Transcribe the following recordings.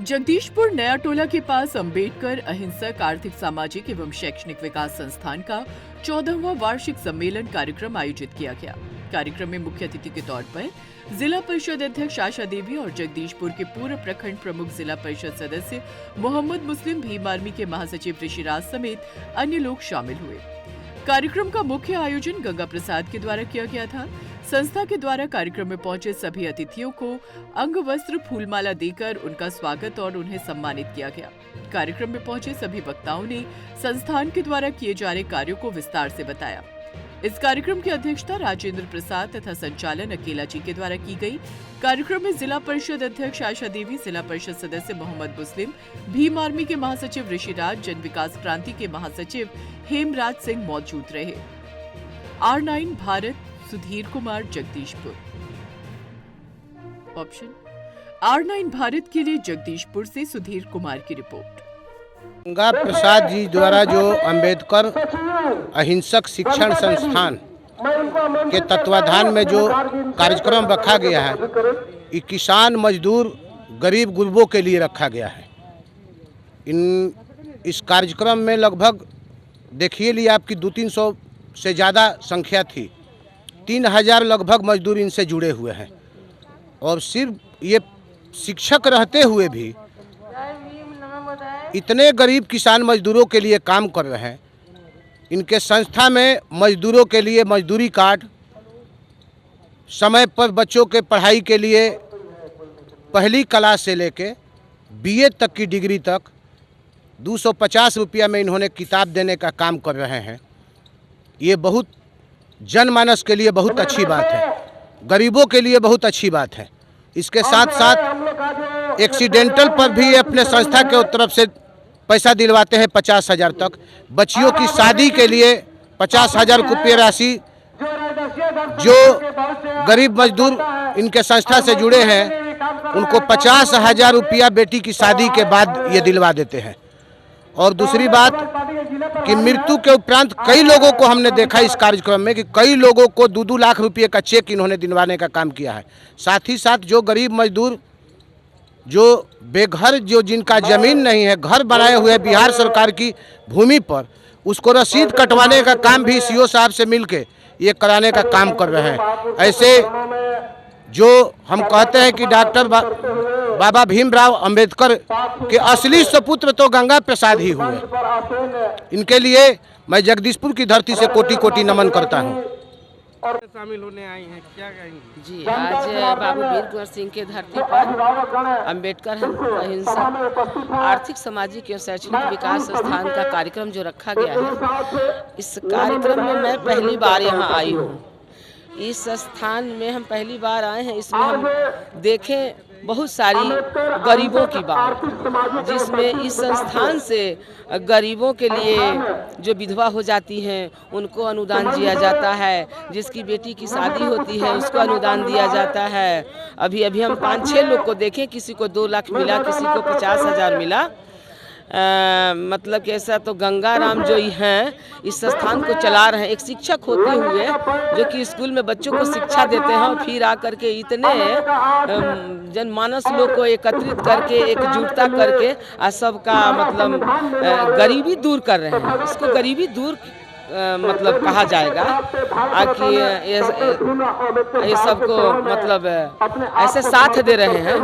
जगदीशपुर नया टोला के पास अंबेडकर अहिंसक आर्थिक सामाजिक एवं शैक्षणिक विकास संस्थान का 14वां वार्षिक सम्मेलन कार्यक्रम आयोजित किया गया। कार्यक्रम में मुख्य अतिथि के तौर पर जिला परिषद अध्यक्ष आशा देवी और जगदीशपुर के पूर्व प्रखंड प्रमुख जिला परिषद सदस्य मोहम्मद मुस्लिम भीम आर्मी के महासचिव ऋषिराज समेत अन्य लोग शामिल हुए। कार्यक्रम का मुख्य आयोजन गंगा प्रसाद के द्वारा किया गया था। संस्था के द्वारा कार्यक्रम में पहुंचे सभी अतिथियों को अंग वस्त्र फूलमाला देकर उनका स्वागत और उन्हें सम्मानित किया गया। कार्यक्रम में पहुंचे सभी वक्ताओं ने संस्थान के द्वारा किए जा रहे कार्यों को विस्तार से बताया। इस कार्यक्रम की अध्यक्षता राजेंद्र प्रसाद तथा संचालन अकेला जी के द्वारा की गई। कार्यक्रम में जिला परिषद अध्यक्ष आशा देवी, जिला परिषद सदस्य मोहम्मद मुस्लिम, भीम आर्मी के महासचिव ऋषिराज, जन विकास क्रांति के महासचिव हेमराज सिंह मौजूद रहे। R9 Bharat, Sudhir Kumar, Jagdishpur. Option R9 Bharat के लिए जगदीशपुर से सुधीर कुमार की रिपोर्ट। गंगा प्रसाद जी द्वारा जो अंबेडकर अहिंसक शिक्षण संस्थान के तत्वाधान में जो कार्यक्रम रखा गया है, ये किसान, मजदूर, गरीब गुरबों के लिए रखा गया है। इस कार्यक्रम में लगभग देखिए लिए आपकी 200-300 से ज़्यादा संख्या थी। 3000 लगभग मजदूर इनसे जुड़े हुए हैं और सिर्फ ये शिक्षक रहते हुए भी इतने गरीब किसान मजदूरों के लिए काम कर रहे हैं। इनके संस्था में मजदूरों के लिए मजदूरी कार्ड, समय पर बच्चों के पढ़ाई के लिए पहली क्लास से लेके BA तक की डिग्री तक 250 रुपया में इन्होंने किताब देने का काम कर रहे हैं। ये बहुत जनमानस के लिए बहुत अच्छी बात है, गरीबों के लिए बहुत अच्छी बात है। इसके साथ साथ एक्सीडेंटल पर भी अपने संस्था के तरफ से पैसा दिलवाते हैं 50,000 तक। बच्चियों की शादी के लिए 50,000 रुपये राशि जो गरीब मजदूर इनके संस्था से जुड़े हैं उनको 50,000 रुपया बेटी की शादी के बाद ये दिलवा देते हैं। और दूसरी बात कि मृत्यु के उपरांत कई लोगों को हमने देखा इस कार्यक्रम में कि कई लोगों को 2-2 लाख रुपये का चेक इन्होंने दिलवाने का काम किया है। साथ ही साथ जो गरीब मजदूर, जो बेघर, जो जिनका ज़मीन नहीं है, घर बनाए हुए बिहार सरकार की भूमि पर, उसको रसीद कटवाने का काम भी CO साहब से मिलके ये कराने का काम कर रहे हैं। ऐसे जो हम कहते हैं कि डॉक्टर बाबा भीमराव अंबेडकर के असली सपुत्र तो गंगा प्रसाद ही हुए। इनके लिए मैं जगदीशपुर की धरती से कोटि कोटि नमन करता हूँ। शामिल होने आई हैं, क्या कहेंगी? जी, आज बाबू वीर कुंवर सिंह के धरती पर अंबेडकर अहिंसक आर्थिक, सामाजिक एवं शैक्षणिक विकास संस्थान का कार्यक्रम जो रखा गया है, इस कार्यक्रम में मैं पहली बार यहाँ आई हूँ। इस स्थान में हम पहली बार आए हैं। इसमें हम देखें बहुत सारी गरीबों की बात, जिसमें इस संस्थान से गरीबों के लिए जो विधवा हो जाती हैं उनको अनुदान दिया जाता है, जिसकी बेटी की शादी होती है उसको अनुदान दिया जाता है। अभी हम 5-6 लोग को देखें, किसी को 2 लाख मिला, किसी को 50,000 मिला। मतलब कि ऐसा तो गंगाराम जो ही हैं इस संस्थान को चला रहे हैं, एक शिक्षक होते हुए जो कि स्कूल में बच्चों को शिक्षा देते हैं, और फिर आकर के इतने जनमानस लोग को एकत्रित करके, एकजुटता करके सबका मतलब गरीबी दूर कर रहे हैं। इसको गरीबी दूर मतलब कहा जाएगा कि ये सबको मतलब ऐसे साथ दे रहे हैं।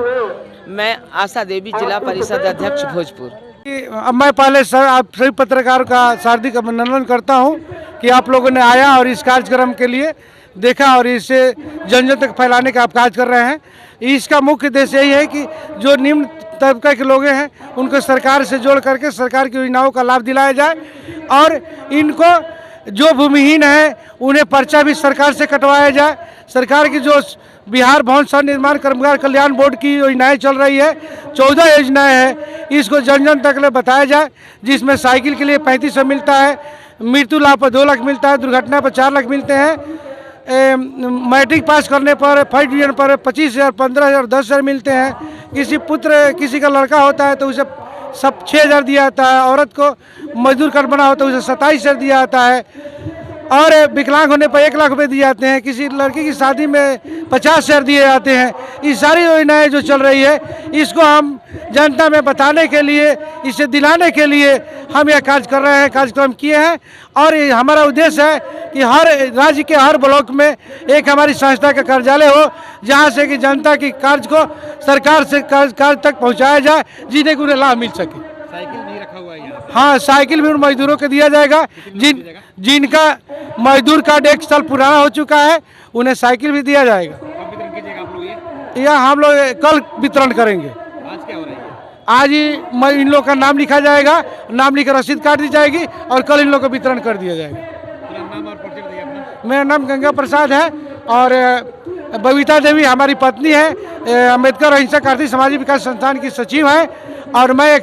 मैं आशा देवी, जिला परिषद अध्यक्ष, भोजपुर। मैं पहले सर आप सभी पत्रकारों का हार्दिक अभिनंदन करता हूं कि आप लोगों ने आया और इस कार्यक्रम के लिए देखा और इसे जन जन तक फैलाने का आप कार्य कर रहे हैं। इसका मुख्य उद्देश्य यही है कि जो निम्न तबके के लोग हैं उनको सरकार से जोड़ करके सरकार की योजनाओं का लाभ दिलाया जाए, और इनको जो भूमिहीन है उन्हें पर्चा भी सरकार से कटवाया जाए। सरकार की जो बिहार भवन सह निर्माण कर्मकार कल्याण बोर्ड की योजनाएं चल रही है, 14 योजनाएं हैं, इसको जन जन तक बताया जाए, जिसमें साइकिल के लिए 3500 मिलता है, मृत्यु लाभ पर 2 लाख मिलता है, दुर्घटना पर 4 लाख मिलते हैं, मैट्रिक पास करने पर फर्स्ट डिवीजन पर 25,000, 15,000, 10,000 मिलते हैं। किसी का लड़का होता है तो उसे सब 6,000 दिया जाता है, औरत को मजदूर कार्ड बना होता है उसे 27,000 दिया जाता है, और विकलांग होने पर 1 लाख रुपये दिए जाते हैं। किसी लड़की की शादी में 50,000 दिए जाते हैं। ये सारी योजनाएं जो चल रही है इसको हम जनता में बताने के लिए, इसे दिलाने के लिए हम यह कार्य कर रहे हैं, कार्यक्रम किए हैं। और ये हमारा उद्देश्य है कि हर राज्य के हर ब्लॉक में एक हमारी संस्था का कार्यालय हो, जहां से कि जनता की कार्य को सरकार से कार्य तक पहुंचाया जाए, जिन्हें उन्हें लाभ मिल सके। साइकिल भी रखा हुआ है यहाँ पे। हाँ, साइकिल भी उन मजदूरों को दिया जाएगा जिनका मजदूर कार्ड 1 साल पुराना हो चुका है, उन्हें साइकिल भी दिया जाएगा। कब वितरण कीजिएगा आप लोग ये? यह हम लोग कल वितरण करेंगे। आज क्या हो रहा है? आज ही इन लोग का नाम लिखा जाएगा, नाम लिखकर रसीद काट दी जाएगी और कल इन लोग को वितरण कर दिया जाएगा। अपना नाम और परिचय बताइए अपना। मेरा नाम गंगा प्रसाद है और बबीता देवी हमारी पत्नी है, अम्बेडकर अहिंसक आर्थिक सामाजिक विकास संस्थान की सचिव है और मैं एक